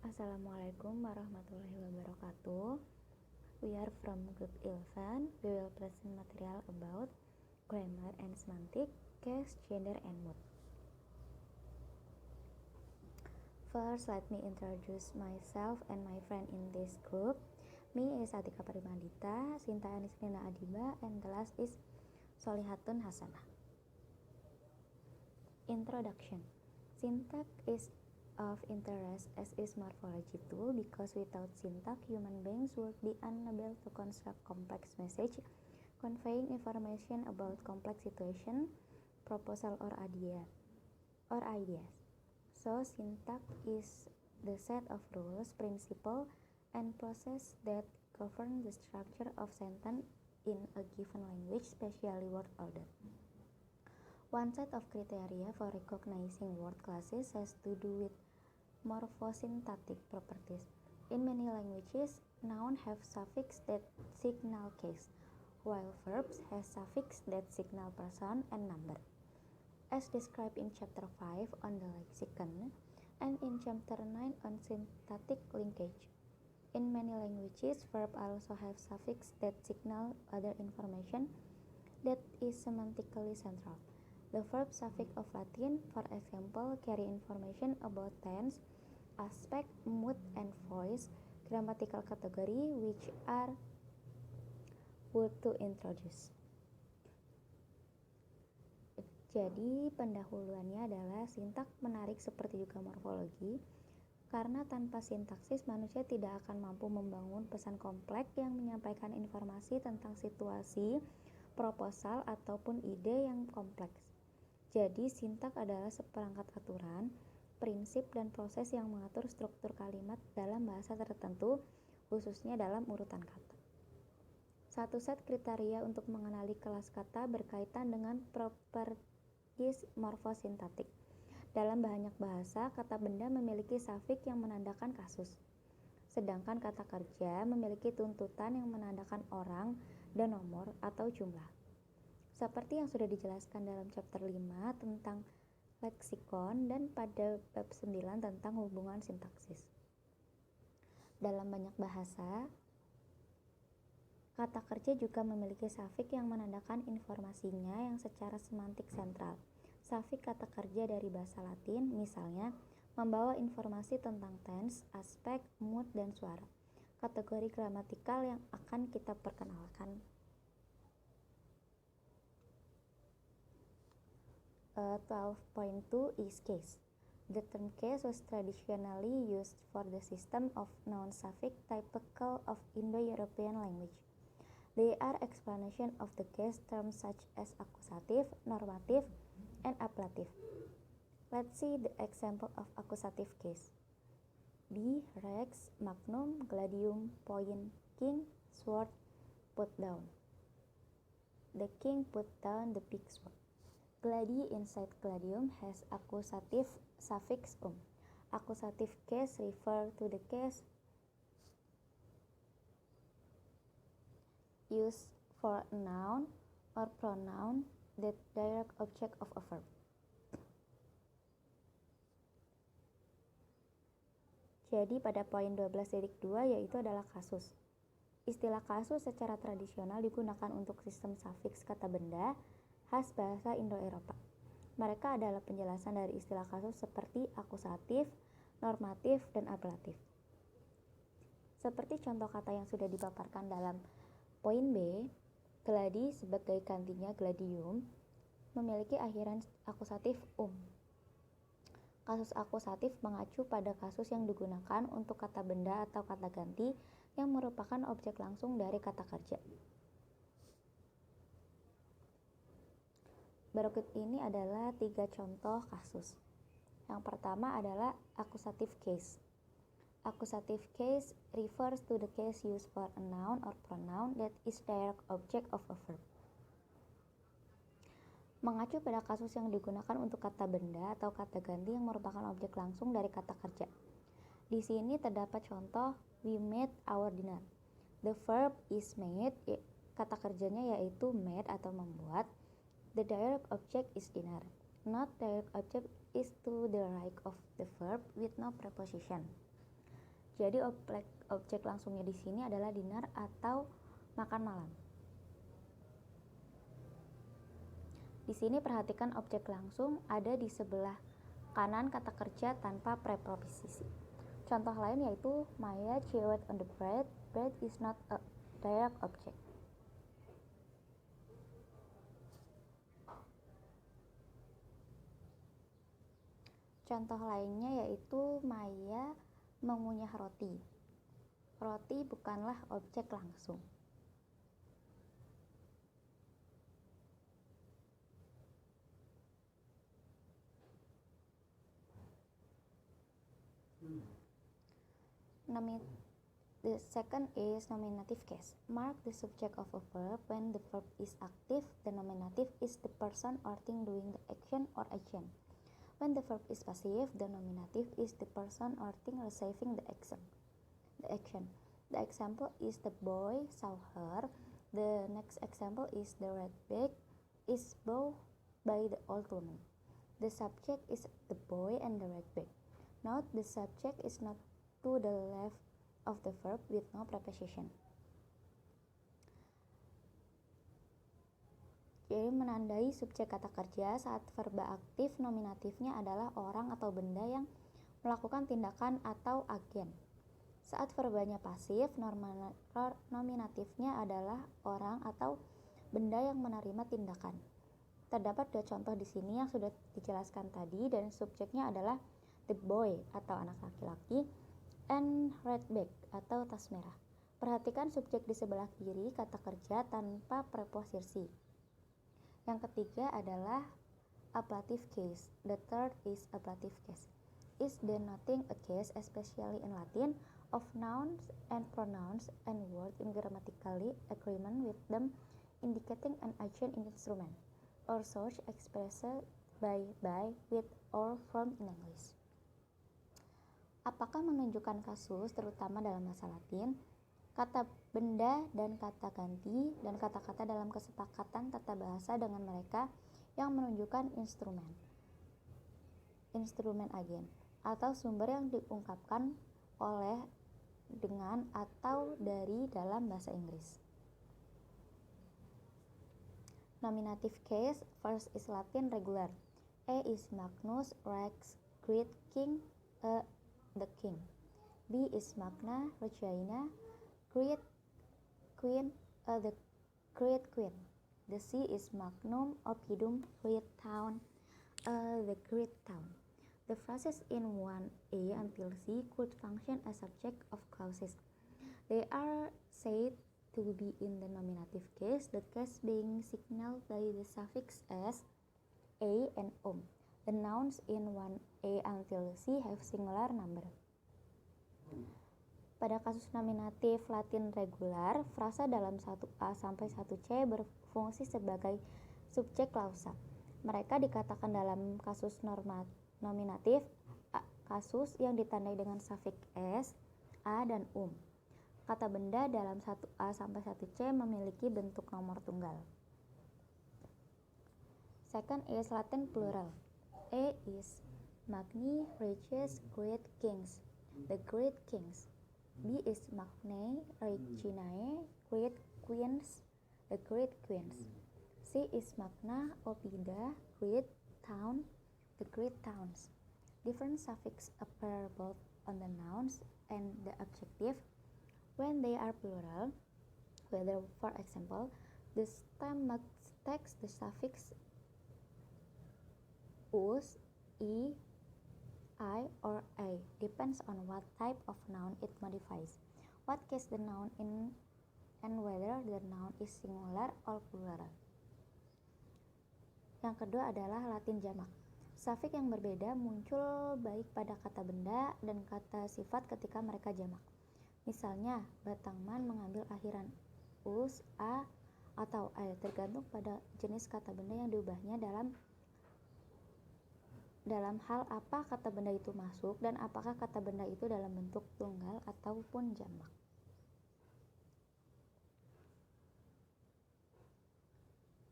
Assalamualaikum warahmatullahi wabarakatuh. We are from Group 11. We will present material about grammar and semantic, case, gender, and mood. First, let me introduce myself and my friend in this group. Me is Atika Parimandita, Sinta Anisrina Adiba, and the last is Solihatun Hasanah. Introduction. Syntax is of interest as is morphology too, because without syntax, human beings would be unable to construct complex message conveying information about complex situation, proposal, or ideas. So syntax is the set of rules, principle, and process that govern the structure of sentence in a given language, especially word order. One set of criteria for recognizing word classes has to do with morphosyntactic properties. In many languages, nouns have suffix that signal case, while verbs have suffix that signal person and number. As described in chapter 5 on the lexicon and in chapter 9 on syntactic linkage. In many languages, verbs also have suffix that signal other information that is semantically central. The verb suffix of Latin, for example, carry information about tense, aspect, mood, and voice, grammatical category, which are worth to introduce. Jadi pendahuluannya adalah sintaks menarik seperti juga morfologi, karena tanpa sintaksis manusia tidak akan mampu membangun pesan kompleks yang menyampaikan informasi tentang situasi, proposal, ataupun ide yang kompleks. Jadi sintaks adalah seperangkat aturan, prinsip, dan proses yang mengatur struktur kalimat dalam bahasa tertentu, khususnya dalam urutan kata. Satu set kriteria untuk mengenali kelas kata berkaitan dengan properties morfosintaktik. Dalam banyak bahasa, kata benda memiliki suffix yang menandakan kasus, sedangkan kata kerja memiliki tuntutan yang menandakan orang dan nomor atau jumlah. Seperti yang sudah dijelaskan dalam chapter 5 tentang leksikon dan pada bab 9 tentang hubungan sintaksis. Dalam banyak bahasa, kata kerja juga memiliki suffix yang menandakan informasinya yang secara semantik sentral. Suffix kata kerja dari bahasa Latin, misalnya, membawa informasi tentang tense, aspek, mood, dan suara. Kategori gramatikal yang akan kita perkenalkan. 12.2 is case. The term case was traditionally used for the system of noun suffix typical of Indo-European language. They are explanation of the case terms such as accusative, normative, and ablative. Let's see the example of accusative case. Be, rex, magnum, gladium, point, king, sword, put down. The king put down the big sword. Gladi inside gladium has accusative suffix Accusative case refer to the case used for a noun or pronoun that direct object of a verb. Jadi pada poin 12.2 yaitu adalah kasus. Istilah kasus secara tradisional digunakan untuk sistem suffix kata benda khas bahasa Indo-Eropa. Mereka adalah penjelasan dari istilah kasus seperti akusatif, normatif, dan ablatif. Seperti contoh kata yang sudah dipaparkan dalam poin B, gladi sebagai gantinya gladium memiliki akhiran akusatif Kasus akusatif mengacu pada kasus yang digunakan untuk kata benda atau kata ganti yang merupakan objek langsung dari kata kerja. Berikut ini adalah 3 contoh kasus. Yang pertama adalah accusative case. Accusative case refers to the case used for a noun or pronoun that is direct object of a verb. Mengacu pada kasus yang digunakan untuk kata benda atau kata ganti yang merupakan objek langsung dari kata kerja. Di sini terdapat contoh we made our dinner. The verb is made, kata kerjanya yaitu made atau membuat. The direct object is dinner. Not direct object is to the right of the verb with no preposition. Jadi objek langsungnya di sini adalah dinner atau makan malam. Di sini perhatikan objek langsung ada di sebelah kanan kata kerja tanpa preposisi. Contoh lain yaitu Maya chewed on the bread. Bread is not a direct object. Contoh lainnya yaitu Maya mengunyah roti. Roti bukanlah objek langsung. The second is nominative case. Mark the subject of a verb. When the verb is active, the nominative is the person or thing doing the action or agent. When the verb is passive, the nominative is the person or thing receiving the action. The example is the boy saw her. The next example is the red bag is bought by the old woman. The subject is the boy and the red bag. Note the subject is not to the left of the verb with no preposition. Jadi menandai subjek kata kerja saat verba aktif nominatifnya adalah orang atau benda yang melakukan tindakan atau agen. Saat verbanya pasif nominatifnya adalah orang atau benda yang menerima tindakan. Terdapat dua contoh di sini yang sudah dijelaskan tadi dan subjeknya adalah the boy atau anak laki-laki and red bag atau tas merah. Perhatikan subjek di sebelah kiri kata kerja tanpa preposisi. Yang ketiga adalah ablative case. The third is ablative case. Is denoting a case, especially in Latin, of nouns and pronouns and words in grammatically agreement with them, indicating an agent in instrument or source expressed by, with, or from in English. Apakah menunjukkan kasus, terutama dalam bahasa Latin, kata benda dan kata ganti, dan kata-kata dalam kesepakatan tata bahasa dengan mereka yang menunjukkan instrumen agen, atau sumber yang diungkapkan oleh, dengan, atau dari dalam bahasa Inggris. Nominative case, first is Latin regular. A is Magnus, Rex, great king, the king. B is Magna, Regina, great queen, the great queen. The C is Magnum, Oppidum, great town, the great town. The phrases in 1a until C could function as subject of clauses. They are said to be in the nominative case, the case being signaled by the suffix s, a, and The nouns in 1a until C have singular number. Pada kasus nominatif Latin regular, frasa dalam 1a sampai 1c berfungsi sebagai subjek klausa. Mereka dikatakan dalam kasus nominatif kasus yang ditandai dengan suffix s, a, dan Kata benda dalam 1a sampai 1c memiliki bentuk nomor tunggal. Second is Latin plural. A is Magni, Reges, great kings, the great kings. B is Magnae, Reginae, great queens, the great queens. C is Magna, Oppida, great town, the great towns. Different suffixes appear both on the nouns and the adjective when they are plural, whether, for example, the stem takes the suffix us, e, I, or a, depends on what type of noun it modifies, what case the noun in, and whether the noun is singular or plural. Yang kedua adalah Latin jamak. Suffix yang berbeda muncul baik pada kata benda dan kata sifat ketika mereka jamak. Misalnya, Batangman mengambil akhiran us, a, atau a, tergantung pada jenis kata benda yang diubahnya dalam hal apa kata benda itu masuk dan apakah kata benda itu dalam bentuk tunggal ataupun jamak.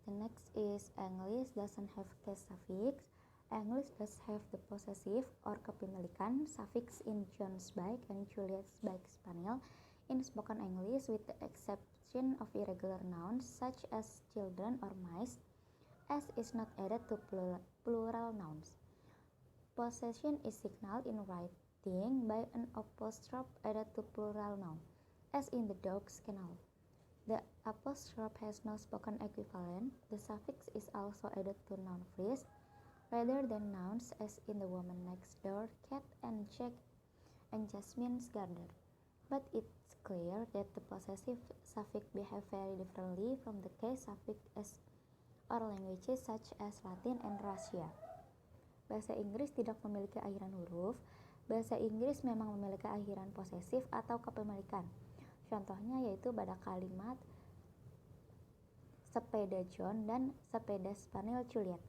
The next is English doesn't have case suffix. English does have the possessive or kepemilikan suffix in John's bike and Juliet's bike spaniel in spoken English, with the exception of irregular nouns such as children or mice. S is not added to plural nouns. Possession is signaled in writing by an apostrophe added to plural noun, as in the dog's kennel. The apostrophe has no spoken equivalent. The suffix is also added to noun phrase rather than nouns, as in the woman next door, cat, and Jack and Jasmine's garden. But it's clear that the possessive suffix behave very differently from the case suffix as or languages such as Latin and Rusia. Bahasa Inggris tidak memiliki akhiran huruf. Bahasa Inggris memang memiliki akhiran posesif atau kepemilikan. Contohnya yaitu pada kalimat sepeda John dan sepeda Spaniel Juliet.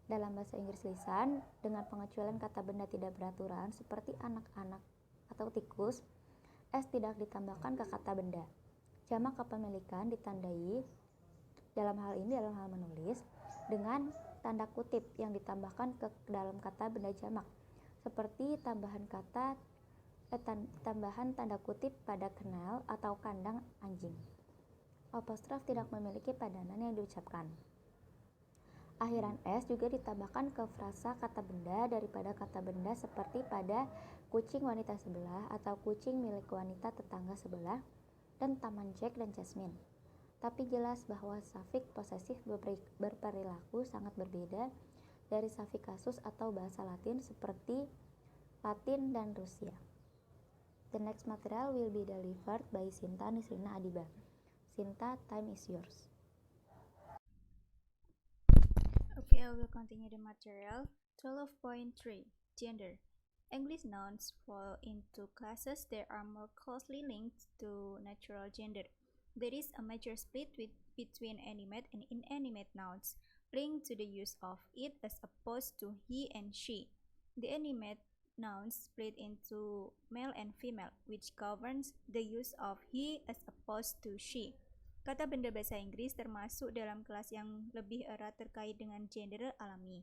Dalam bahasa Inggris lisan, dengan pengecualian kata benda tidak beraturan seperti anak-anak atau tikus, S tidak ditambahkan ke kata benda. Jamak kepemilikan ditandai dalam hal menulis dengan tanda kutip yang ditambahkan ke dalam kata benda jamak, seperti tambahan tanda kutip pada kennel atau kandang anjing. Apostrof tidak memiliki padanan yang diucapkan. Akhiran S juga ditambahkan ke frasa kata benda daripada kata benda, seperti pada kucing wanita sebelah atau kucing milik wanita tetangga sebelah dan taman Jack dan Jasmine. Tapi jelas bahwa suffix posesif berperilaku sangat berbeda dari suffix kasus atau bahasa Latin seperti Latin dan Rusia. The next material will be delivered by Sinta Nisrina Adiba. Sinta, time is yours. Okay, I will continue the material. 12.3 Gender. English nouns fall into classes that are more closely linked to natural gender. There is a major split between animate and inanimate nouns, linked to the use of it as opposed to he and she. The animate nouns split into male and female, which governs the use of he as opposed to she. Kata benda bahasa Inggris termasuk dalam kelas yang lebih erat terkait dengan gender alami.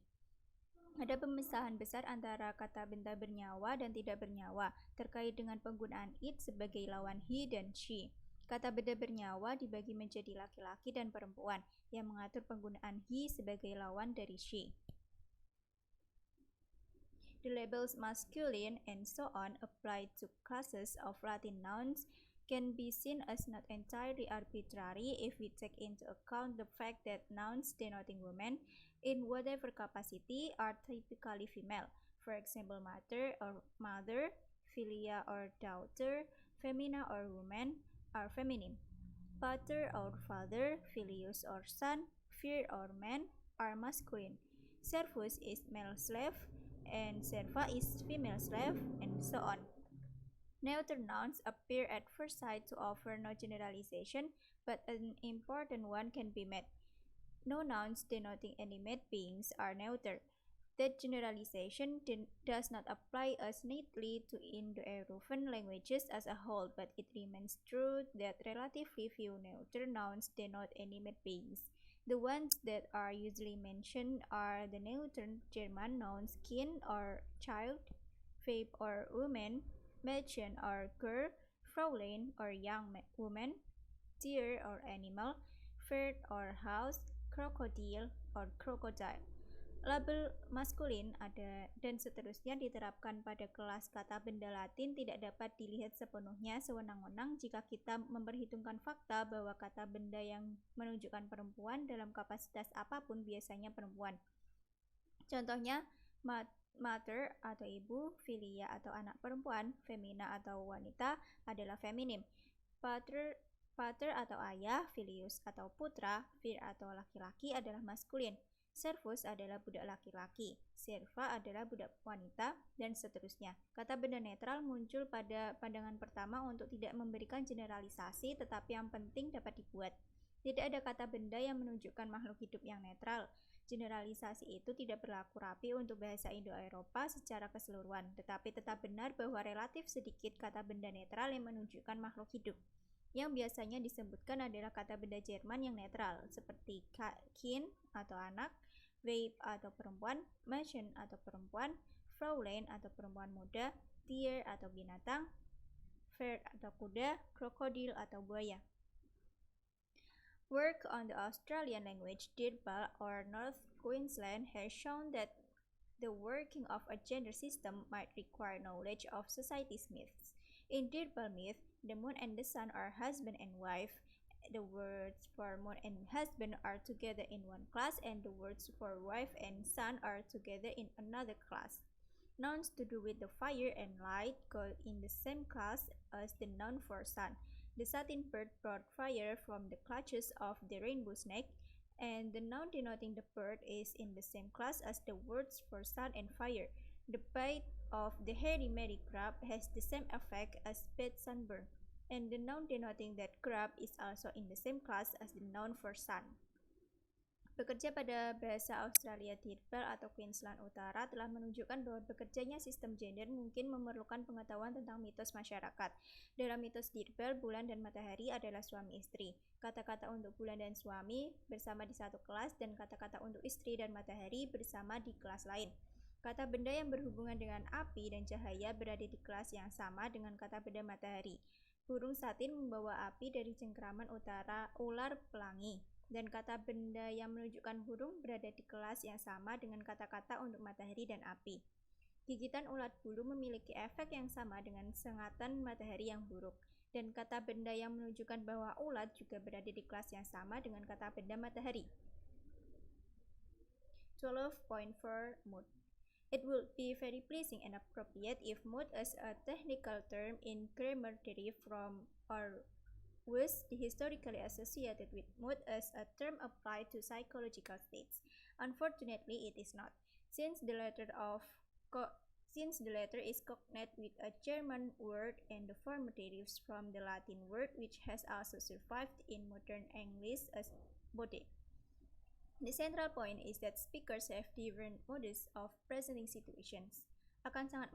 Ada pemisahan besar antara kata benda bernyawa dan tidak bernyawa terkait dengan penggunaan it sebagai lawan he dan she. Kata benda bernyawa dibagi menjadi laki-laki dan perempuan yang mengatur penggunaan he sebagai lawan dari she. The labels masculine and so on applied to classes of Latin nouns can be seen as not entirely arbitrary if we take into account the fact that nouns denoting women in whatever capacity are typically female. For example, mother, filia or daughter, femina or woman are feminine. Pater or father, filius or son, vir or man are masculine. Servus is male slave and serva is female slave, and so on. Neuter nouns appear at first sight to offer no generalization, but an important one can be made. No nouns denoting animate beings are neuter. That generalization does not apply as neatly to Indo-European languages as a whole, but it remains true that relatively few neuter nouns denote animate beings. The ones that are usually mentioned are the neuter German nouns kind or child, Weib or woman, Mädchen or girl, Fraulein or young woman, Tier or animal, Pferd or house, Krokodil or crocodile. Label maskulin ada dan seterusnya diterapkan pada kelas kata benda Latin tidak dapat dilihat sepenuhnya sewenang-wenang jika kita memperhitungkan fakta bahwa kata benda yang menunjukkan perempuan dalam kapasitas apapun biasanya perempuan. Contohnya, mother atau ibu, filia atau anak perempuan, femina atau wanita adalah feminim. Pater atau ayah, filius atau putra, vir atau laki-laki adalah maskulin. Servus adalah budak laki-laki, serva adalah budak wanita, dan seterusnya. Kata benda netral muncul pada pandangan pertama untuk tidak memberikan generalisasi, tetapi yang penting dapat dibuat. Tidak ada kata benda yang menunjukkan makhluk hidup yang netral. Generalisasi itu tidak berlaku rapi untuk bahasa Indo-Eropa secara keseluruhan, tetapi tetap benar bahwa relatif sedikit kata benda netral yang menunjukkan makhluk hidup. Yang biasanya disebutkan adalah kata benda Jerman yang netral, seperti kind atau anak, Weib atau perempuan, Mädchen atau perempuan, Fraulein atau perempuan muda, Tier atau binatang, Pferd atau kuda, krokodil atau buaya. Work on the Australian language Dyirbal or North Queensland has shown that the working of a gender system might require knowledge of society's myths. In Dyirbal myth, the moon and the sun are husband and wife. The words for moon and husband are together in one class, and the words for wife and son are together in another class. Nouns to do with the fire and light go in the same class as the noun for sun. The satin bird brought fire from the clutches of the rainbow snake, and the noun denoting the bird is in the same class as the words for sun and fire. The bite of the hairy merry crab has the same effect as bad sunburn, and the noun denoting that crab is also in the same class as the noun for sun. Bekerja pada bahasa Australia Dyirbal atau Queensland Utara telah menunjukkan bahwa bekerjanya sistem gender mungkin memerlukan pengetahuan tentang mitos masyarakat. Dalam mitos Dyirbal, bulan dan matahari adalah suami istri. Kata-kata untuk bulan dan suami bersama di satu kelas, dan kata-kata untuk istri dan matahari bersama di kelas lain. Kata benda yang berhubungan dengan api dan cahaya berada di kelas yang sama dengan kata benda matahari. Burung satin membawa api dari cengkraman utara ular pelangi, dan kata benda yang menunjukkan burung berada di kelas yang sama dengan kata-kata untuk matahari dan api. Gigitan ulat bulu memiliki efek yang sama dengan sengatan matahari yang buruk, dan kata benda yang menunjukkan bahwa ulat juga berada di kelas yang sama dengan kata benda matahari. 12.4 Mood. It would be very pleasing and appropriate if mood as a technical term in grammar derived from or was historically associated with mood as a term applied to psychological states. Unfortunately, it is not, since the latter is cognate with a German word and the former derives from the Latin word, which has also survived in modern English as bode. The central point is that speakers have different modes of presenting situations. Akan sangat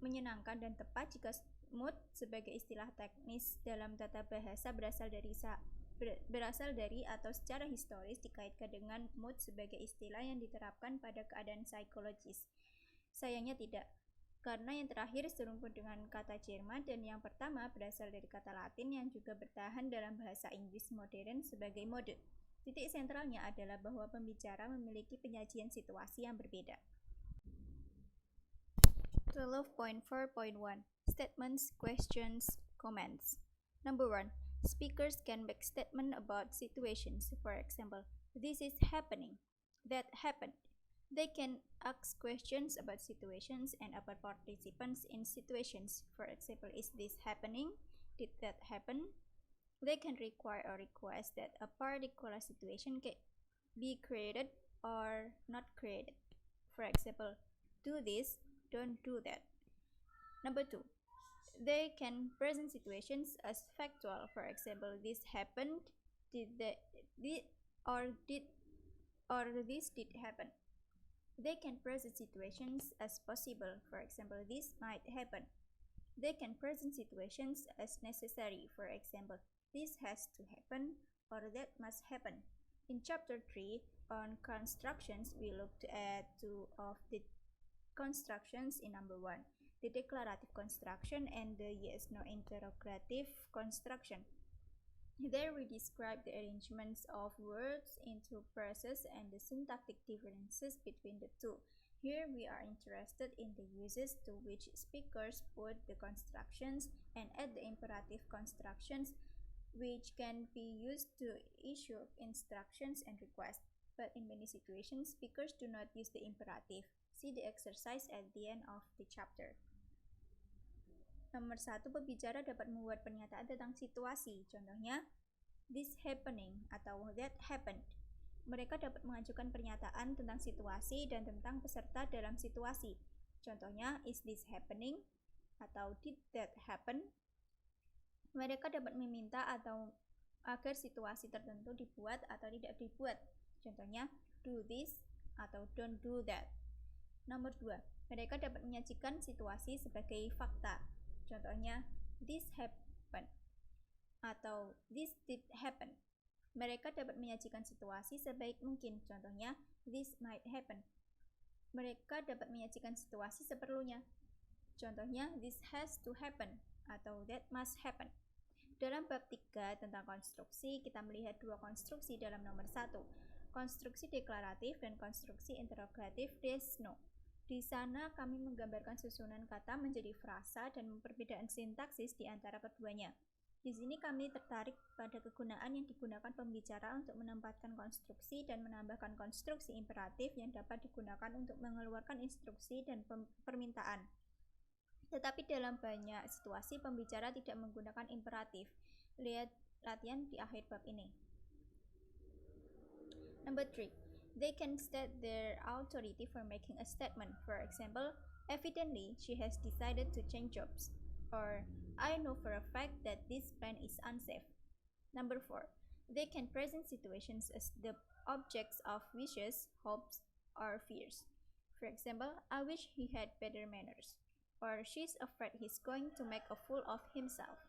menyenangkan dan tepat jika mood sebagai istilah teknis dalam tata bahasa berasal dari atau secara historis dikaitkan dengan mood sebagai istilah yang diterapkan pada keadaan psikologis. Sayangnya tidak, karena yang terakhir serumpun dengan kata Jerman dan yang pertama berasal dari kata Latin yang juga bertahan dalam bahasa Inggris modern sebagai mode. Titik sentralnya adalah bahwa pembicara memiliki penyajian situasi yang berbeda. 12.4.1 Statements, Questions, Comments. Number 1. Speakers can make statements about situations. For example, this is happening, that happened. They can ask questions about situations and about participants in situations. For example, is this happening? Did that happen? They can require or request that a particular situation can be created or not created. For example, do this, don't do that. Number 2. They can present situations as factual. For example, this happened, this did happen. They can present situations as possible. For example, this might happen. They can present situations as necessary. For example, this has to happen or that must happen. In chapter 3 on constructions, we looked at two of the constructions in number 1, the declarative construction and the yes-no interrogative construction. There we describe the arrangements of words into phrases and the syntactic differences between the two. Here we are interested in the uses to which speakers put the constructions and add the imperative constructions, which can be used to issue instructions and requests. But in many situations, speakers do not use the imperative. See the exercise at the end of the chapter. Nomor 1, pembicara dapat membuat pernyataan tentang situasi. Contohnya, this happening atau that happened. Mereka dapat mengajukan pernyataan tentang situasi dan tentang peserta dalam situasi. Contohnya, is this happening atau did that happen? Mereka dapat meminta atau agar situasi tertentu dibuat atau tidak dibuat. Contohnya, do this atau don't do that. Nomor 2, mereka dapat menyajikan situasi sebagai fakta. Contohnya, this happened atau this did happen. Mereka dapat menyajikan situasi sebaik mungkin. Contohnya, this might happen. Mereka dapat menyajikan situasi seperlunya. Contohnya, this has to happen atau that must happen. Dalam bab 3 tentang konstruksi, kita melihat dua konstruksi dalam nomor 1. Konstruksi deklaratif dan konstruksi interrogatif des no. Di sana kami menggambarkan susunan kata menjadi frasa dan perbedaan sintaksis di antara keduanya. Di sini kami tertarik pada kegunaan yang digunakan pembicara untuk menempatkan konstruksi dan menambahkan konstruksi imperatif yang dapat digunakan untuk mengeluarkan instruksi dan permintaan. Tetapi dalam banyak situasi pembicara tidak menggunakan imperatif. Lihat latihan di akhir bab ini. Number 3. They can state their authority for making a statement. For example, evidently she has decided to change jobs. Or, I know for a fact that this plan is unsafe. Number 4. They can present situations as the objects of wishes, hopes, or fears. For example, I wish he had better manners. Or, she's afraid he's going to make a fool of himself.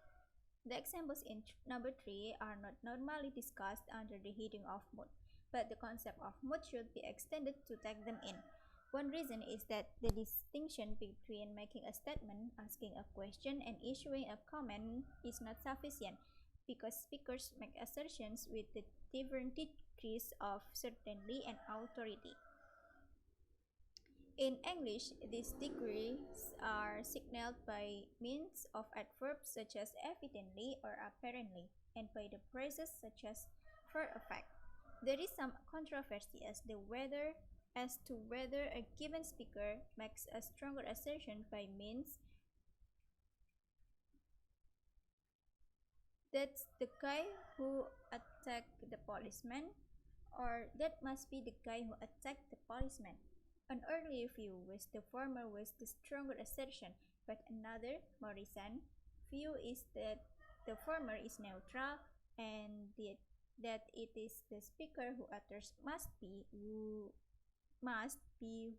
The examples in number 3 are not normally discussed under the heading of mood, but the concept of mood should be extended to take them in. One reason is that the distinction between making a statement, asking a question, and issuing a comment is not sufficient, because speakers make assertions with the different degrees of certainty and authority. In English, these degrees are signaled by means of adverbs such as evidently or apparently, and by the phrases such as for a fact. There is some controversy as to whether a given speaker makes a stronger assertion by means that's the guy who attacked the policeman, or that must be the guy who attacked the policeman. An earlier view was the former was the stronger assertion, but another, more recent, view is that the former is neutral and that it is the speaker who utters must be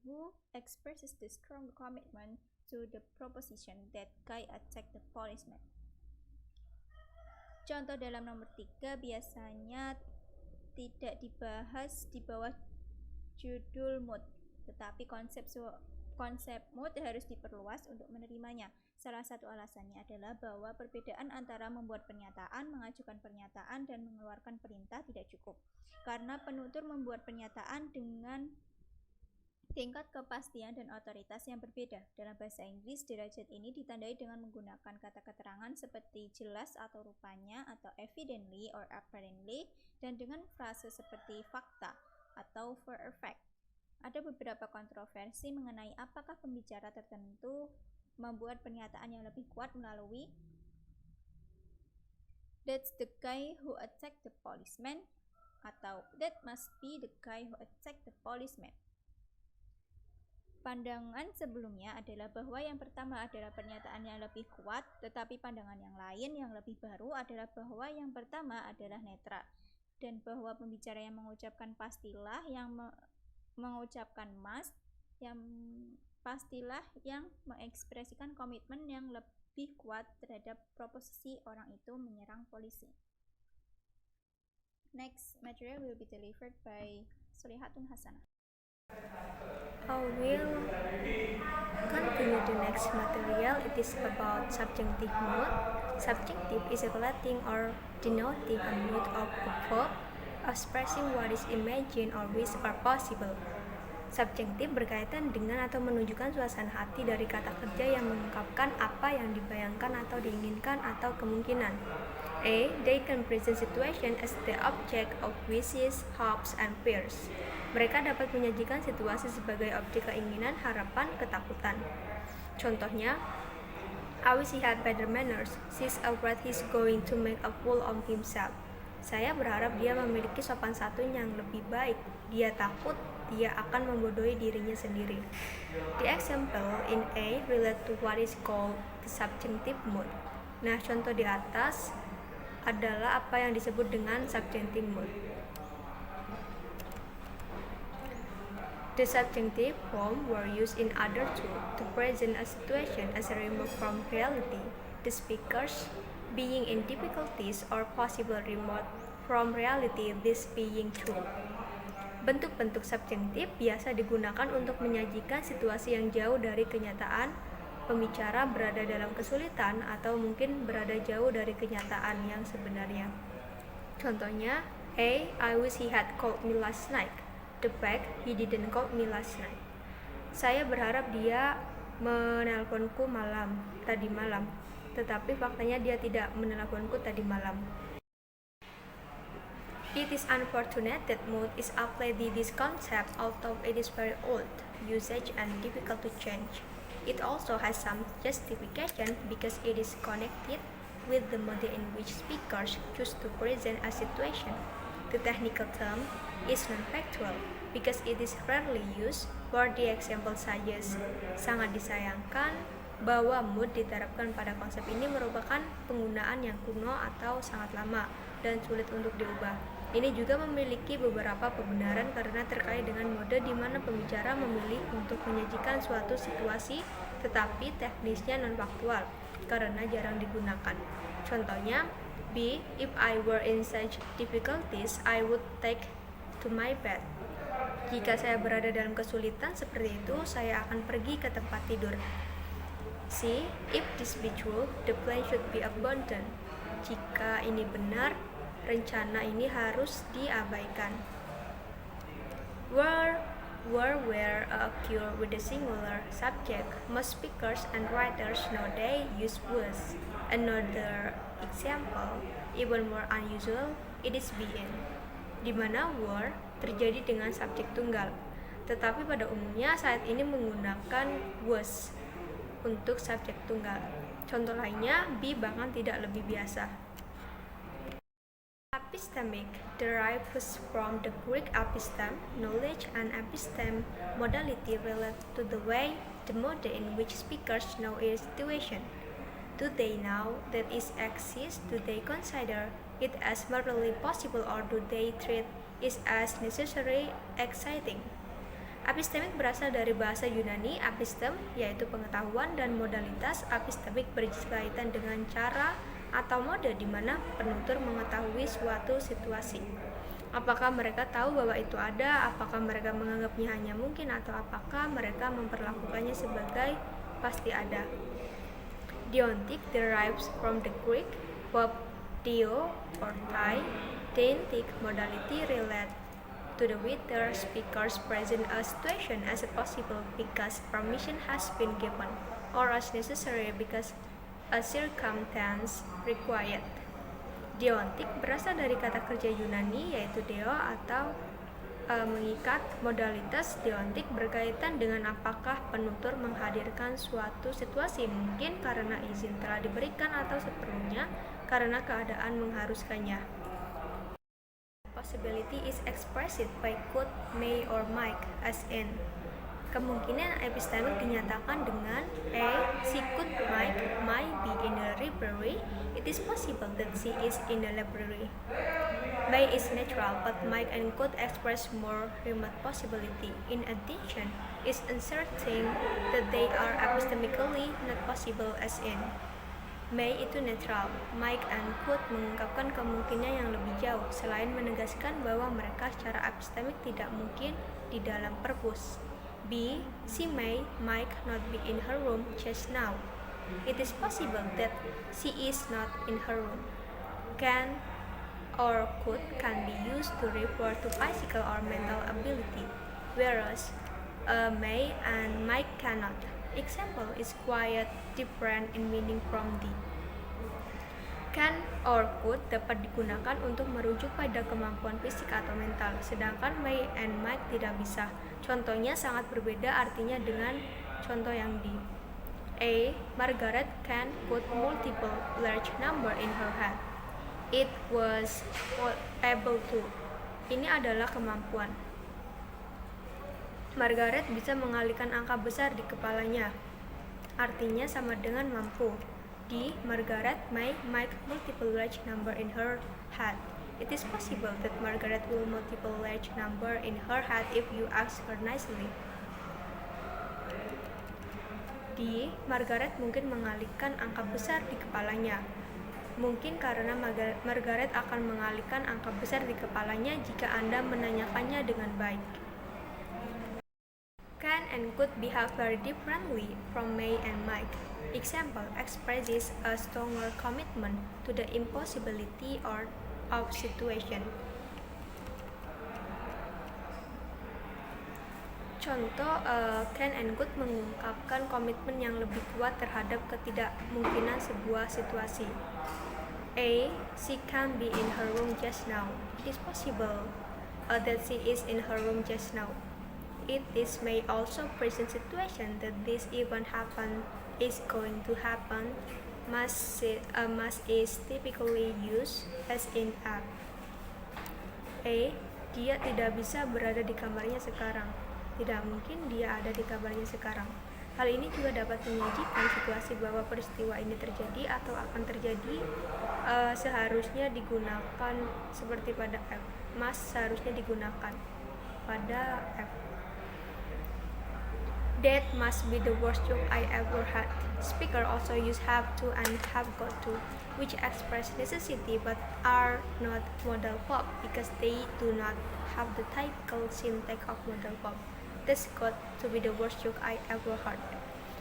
who expresses the strong commitment to the proposition that guy attacked the policeman. Contoh dalam nomor 3 biasanya tidak dibahas di bawah judul mood, tetapi konsep mood harus diperluas untuk menerimanya. Salah satu alasannya adalah bahwa perbedaan antara membuat pernyataan, mengajukan pernyataan, dan mengeluarkan perintah tidak cukup, karena penutur membuat pernyataan dengan tingkat kepastian dan otoritas yang berbeda. Dalam bahasa Inggris, derajat ini ditandai dengan menggunakan kata keterangan seperti jelas atau rupanya atau evidently or apparently, dan dengan frase seperti fakta atau for a fact. Ada beberapa kontroversi mengenai apakah pembicara tertentu membuat pernyataan yang lebih kuat melalui that's the guy who attacked the policeman atau that must be the guy who attacked the policeman. Pandangan sebelumnya adalah bahwa yang pertama adalah pernyataan yang lebih kuat, tetapi pandangan yang lain yang lebih baru adalah bahwa yang pertama adalah netral, dan bahwa pembicara yang mengucapkan pastilah yang mengucapkan must, yang pastilah yang mengekspresikan komitmen yang lebih kuat terhadap proposisi orang itu menyerang polisi. Next material will be delivered by Solihatun Hasanah. I will continue the next material. It is about subjunctive mood. Subjunctive is a relating or denoting a mood of a verb, expressing what is imagined or wished or possible. Subjunctif berkaitan dengan atau menunjukkan suasana hati dari kata kerja yang mengungkapkan apa yang dibayangkan atau diinginkan atau kemungkinan. A. They can present situation as the object of wishes, hopes, and fears. Mereka dapat menyajikan situasi sebagai objek keinginan, harapan, ketakutan. Contohnya, I wish he had better manners. She's afraid he's going to make a fool of himself. Saya berharap dia memiliki sopan santun yang lebih baik. Dia takut dia akan membodohi dirinya sendiri. The example in A relate to what is called the subjunctive mood. Nah, contoh di atas adalah apa yang disebut dengan subjunctive mood. The subjunctive form were used in other two to present a situation as remote from reality, the speakers being in difficulties or possible remote from reality, this being true. Bentuk-bentuk subjektif biasa digunakan untuk menyajikan situasi yang jauh dari kenyataan. Pembicara berada dalam kesulitan atau mungkin berada jauh dari kenyataan yang sebenarnya. Contohnya, I wish he had called me last night. The fact he didn't call me last night. Saya berharap dia menelponku tadi malam, tetapi faktanya dia tidak menelponku tadi malam. It is unfortunate that mood is applied this concept, although it is very old usage and difficult to change. It also has some justification because it is connected with the mode in which speakers choose to present a situation. The technical term is non-factual because it is rarely used. For the example saja, sangat disayangkan bahwa mood diterapkan pada konsep ini merupakan penggunaan yang kuno atau sangat lama dan sulit untuk diubah. Ini juga memiliki beberapa kebenaran karena terkait dengan mode di mana pembicara memilih untuk menyajikan suatu situasi tetapi teknisnya non-faktual karena jarang digunakan. Contohnya, B. If I were in such difficulties, I would take to my bed. Jika saya berada dalam kesulitan seperti itu, saya akan pergi ke tempat tidur. C. If this be true, the plan should be abandoned. Jika ini benar, rencana ini harus diabaikan. Where occur with a singular subject, most speakers and writers nowadays use was. Another example, even more unusual, it is being, di mana were terjadi dengan subjek tunggal, tetapi pada umumnya saat ini menggunakan was untuk subjek tunggal. Contoh lainnya, be bahkan tidak lebih biasa. Epistemic derives from the Greek epistem, knowledge, and episteme, modality related to the way, the mode in which speakers know a situation. Do they know that it exists? Do they consider it as merely possible, or do they treat it as necessary, exciting? Epistemik berasal dari bahasa Yunani epistem, yaitu pengetahuan, dan modalitas epistemik berkaitan dengan cara atau mode di mana penutur mengetahui suatu situasi. Apakah mereka tahu bahwa itu ada, apakah mereka menganggapnya hanya mungkin, atau apakah mereka memperlakukannya sebagai pasti ada. Deontic derives from the Greek verb deo or tie. Deontic modality relate to the whether speakers present a situation as possible because permission has been given, or as necessary because a circumstance required. Deontic berasal dari kata kerja Yunani yaitu deo atau mengikat. Modalitas deontik berkaitan dengan apakah penutur menghadirkan suatu situasi mungkin karena izin telah diberikan atau seperlunya karena keadaan mengharuskannya. Possibility is expressed by could, may, or might, as in. Kemungkinan epistemik dinyatakan dengan she could might be in the library. It is possible that she is in the library. May is natural, but might and could express more remote possibility. In addition, is uncertain that they are epistemically not possible, as in. May itu netral, might and could mengungkapkan kemungkinan yang lebih jauh, selain menegaskan bahwa mereka secara epistemik tidak mungkin di dalam perpus. B. She might not be in her room just now. It is possible that she is not in her room. Can or could can be used to refer to physical or mental ability, whereas may and might cannot. Example is quite different in meaning from the. Can or could dapat digunakan untuk merujuk pada kemampuan fisik atau mental, sedangkan may and might tidak bisa. Contohnya sangat berbeda artinya dengan contoh yang di. A. Margaret can put multiple large number in her head. It was able to. Ini adalah kemampuan. Margaret bisa mengalihkan angka besar di kepalanya. Artinya sama dengan mampu. D. Margaret might multiple large number in her head. It is possible that Margaret will multiple large number in her head if you ask her nicely. D. Margaret mungkin mengalihkan angka besar di kepalanya. Mungkin karena Margaret akan mengalihkan angka besar di kepalanya jika Anda menanyakannya dengan baik. Can and could behave very differently from May and Mike. Example expresses a stronger commitment to the impossibility of situation. Contoh, can and could mengungkapkan komitmen yang lebih kuat terhadap ketidakmungkinan sebuah situasi. A. She can be in her room just now. It is possible that she is in her room just now. This may also present situation that this event is going to happen. Must is typically used as in act. A. Dia tidak bisa berada di kamarnya sekarang. Tidak mungkin dia ada di kamarnya sekarang. Hal ini juga dapat menyajikan situasi bahwa peristiwa ini terjadi atau akan terjadi. Seharusnya digunakan seperti pada F. Must seharusnya digunakan pada F. That must be the worst joke I ever had. Speaker also use have to and have got to, which express necessity but are not modal verb because they do not have the typical syntax of modal verb. That's got to be the worst joke I ever heard.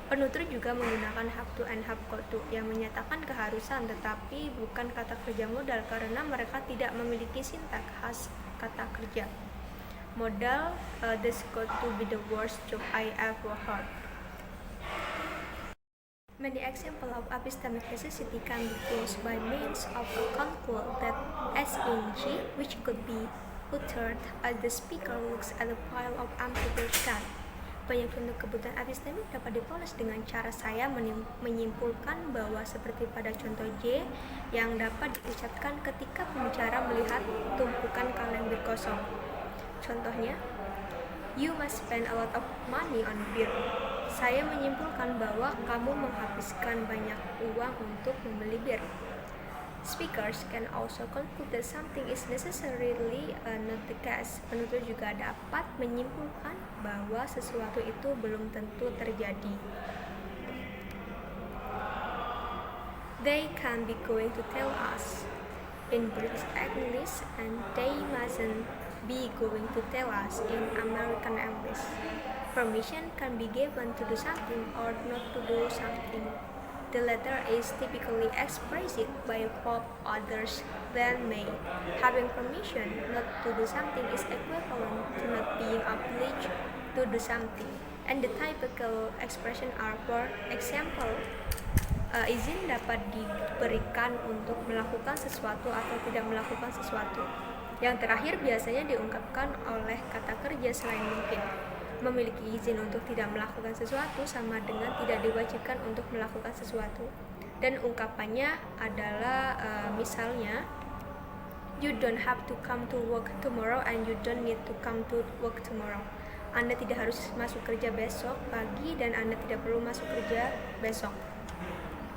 Penutur juga menggunakan have to and have got to yang menyatakan keharusan tetapi bukan kata kerja modal karena mereka tidak memiliki sintaks khas kata kerja. Modal, that's got to be the worst joke I ever heard. Many examples of epistemic necessity can be closed by means of a conclude that ing, which could be uttered as the speaker looks at a pile of empty can. Banyak contoh kebutuhan epistemik dapat dipoles dengan cara saya menyimpulkan bahwa seperti pada contoh J yang dapat diucapkan ketika pembicara melihat tumpukan kaleng bir kosong. Contohnya, you must spend a lot of money on beer. Saya menyimpulkan bahwa kamu menghabiskan banyak uang untuk membeli bir. Speakers can also conclude that something is necessarily not the case. Penutur juga dapat menyimpulkan bahwa sesuatu itu belum tentu terjadi. They can be going to tell us in British English and they mustn't be going to tell us in American English. Permission can be given to do something or not to do something. The latter is typically expressed by both others than may. Having permission not to do something is equivalent to not being obliged to do something. And the typical expression are, for example, izin dapat diberikan untuk melakukan sesuatu atau tidak melakukan sesuatu. Yang terakhir biasanya diungkapkan oleh kata kerja selain mungkin. Memiliki izin untuk tidak melakukan sesuatu sama dengan tidak diwajibkan untuk melakukan sesuatu. Dan ungkapannya adalah misalnya, you don't have to come to work tomorrow and you don't need to come to work tomorrow. Anda tidak harus masuk kerja besok pagi dan Anda tidak perlu masuk kerja besok.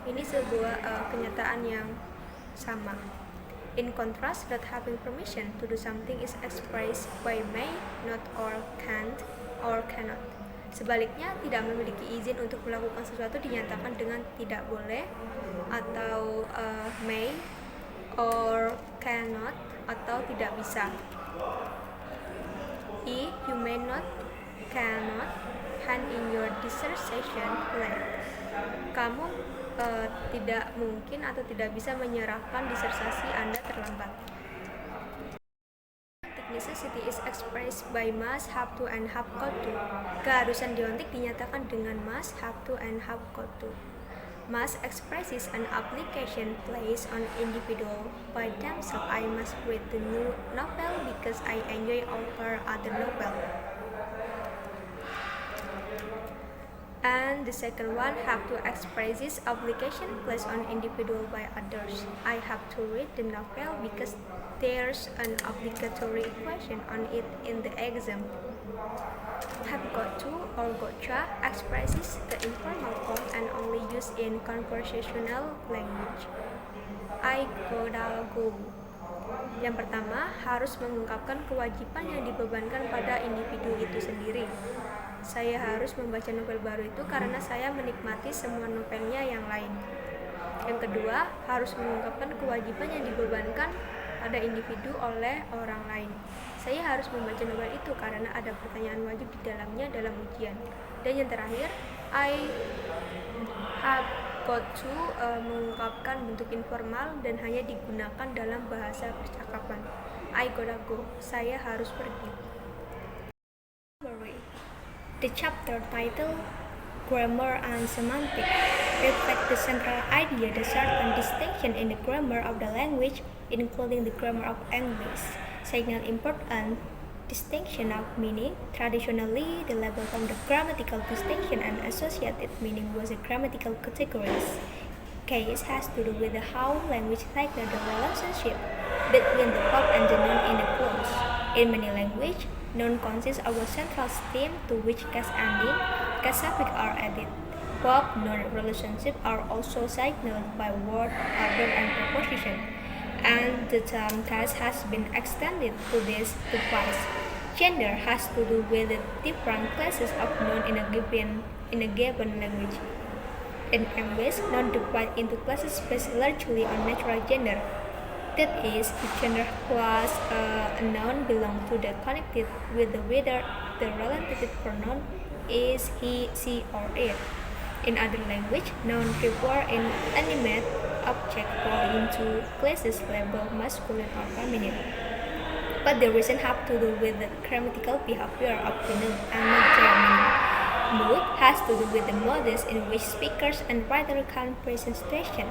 Ini sebuah kenyataan yang sama. In contrast, not having permission to do something is expressed by may, not, or can't, or cannot. Sebaliknya, tidak memiliki izin untuk melakukan sesuatu dinyatakan dengan tidak boleh, atau may, or cannot, atau tidak bisa. You may not, cannot, hand in your dissertation late. Kamu tidak mungkin atau tidak bisa menyerahkan disertasi Anda terlambat. Necessity is expressed by must, have to, and have got to. Keharusan deontik dinyatakan dengan must, have to, and have got to. Must expresses an obligation placed on individual by themselves. I must read the new novel because I enjoy over other novel. And the second one, have to expresses obligation placed on individual by others. I have to read the novel because there's an obligatory question on it in the exam. Have got to or gotcha expresses the informal form and only used in conversational language. I gotta go. Yang pertama, harus mengungkapkan kewajiban yang dibebankan pada individu itu sendiri. Saya harus membaca novel baru itu karena saya menikmati semua novelnya yang lain. Yang kedua, harus mengungkapkan kewajiban yang dibebankan pada individu oleh orang lain. Saya harus membaca novel itu karena ada pertanyaan wajib di dalamnya dalam ujian. Dan yang terakhir, I have got to mengungkapkan bentuk informal dan hanya digunakan dalam bahasa percakapan. I gotta go. Saya harus pergi. The chapter title Grammar and Semantics reflects the central idea that certain distinction in the grammar of the language, including the grammar of English, signal important distinction of meaning. Traditionally, the label from the grammatical distinction and associated meaning was a grammatical categories. Case has to do with how language signal the relationship between the verb and the noun in a clause. In many languages, noun consists of a central stem to which case ending, case suffix are added. Verb-noun relationships are also signaled by word, order, and preposition, and the term case has been extended to this twice. Gender has to do with the different classes of noun in a given language. In English, noun divided into classes based largely on natural gender. That is, the gender class a noun belongs to the connected with the whether the relative pronoun is he, she, or it. In other language, noun refer an animate object fall into classes labeled masculine or feminine. But the reason have to do with the grammatical behavior of the noun and not their meaning. Mood has to do with the modes in which speakers and writers can present situation.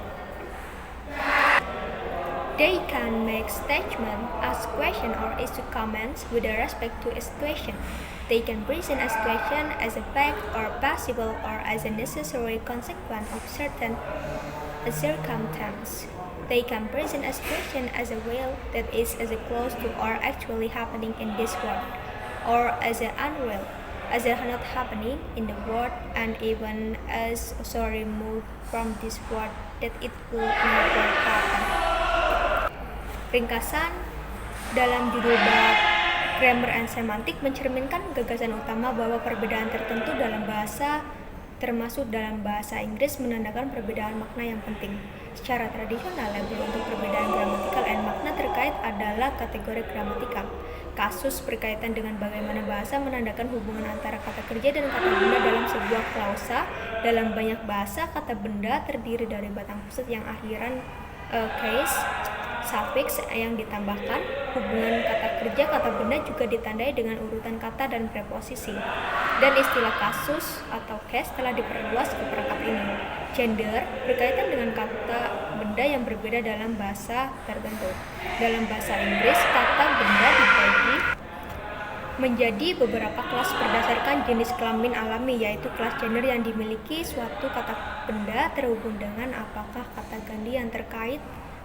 They can make statements, ask questions, or issue comments with respect to a situation. They can present a situation as a fact or possible or as a necessary consequence of certain circumstance. They can present a situation as a real, that is, as close to or actually happening in this world, or as an unreal, as a not happening in the world, and even as so removed from this world that it will never happen. Ringkasan dalam judul bab Grammar and Semantics mencerminkan gagasan utama bahwa perbedaan tertentu dalam bahasa, termasuk dalam bahasa Inggris, menandakan perbedaan makna yang penting. Secara tradisional, label untuk perbedaan gramatikal dan makna terkait adalah kategori gramatikal. Kasus berkaitan dengan bagaimana bahasa menandakan hubungan antara kata kerja dan kata benda dalam sebuah klausa. Dalam banyak bahasa, kata benda terdiri dari batang pusat yang akhiran case suffix yang ditambahkan. Hubungan kata kerja kata benda juga ditandai dengan urutan kata dan preposisi. Dan istilah kasus atau case telah diperluas ke perangkat ini. Gender berkaitan dengan kata benda yang berbeda dalam bahasa tertentu. Dalam bahasa Inggris, kata benda dibagi menjadi beberapa kelas berdasarkan jenis kelamin alami, yaitu kelas gender yang dimiliki suatu kata benda terhubung dengan apakah kata ganti yang terkait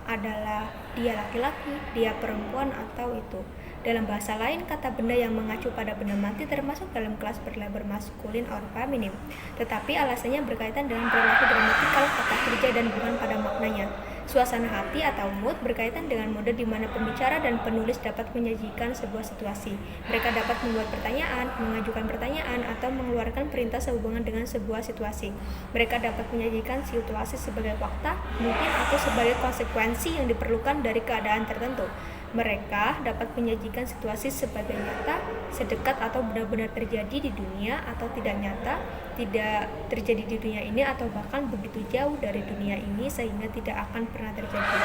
adalah dia laki-laki, dia perempuan, atau itu. Dalam bahasa lain, kata benda yang mengacu pada benda mati termasuk dalam kelas berlabel maskulin or feminim. Tetapi alasannya berkaitan dengan perilaku gramatikal kata kerja dan bukan pada maknanya. Suasana hati atau mood berkaitan dengan mode di mana pembicara dan penulis dapat menyajikan sebuah situasi. Mereka dapat membuat pertanyaan, mengajukan pertanyaan, atau mengeluarkan perintah sehubungan dengan sebuah situasi. Mereka dapat menyajikan situasi sebagai fakta, mungkin, atau sebagai konsekuensi yang diperlukan dari keadaan tertentu. Mereka dapat menyajikan situasi sebagai nyata, sedekat atau benar-benar terjadi di dunia, atau tidak nyata, tidak terjadi di dunia ini, atau bahkan begitu jauh dari dunia ini sehingga tidak akan pernah terjadi.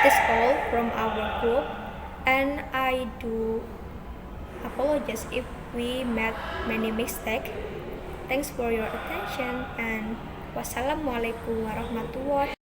That's all from our group, and I do apologize if we made many mistakes. Thanks for your attention, and wassalamualaikum warahmatullahi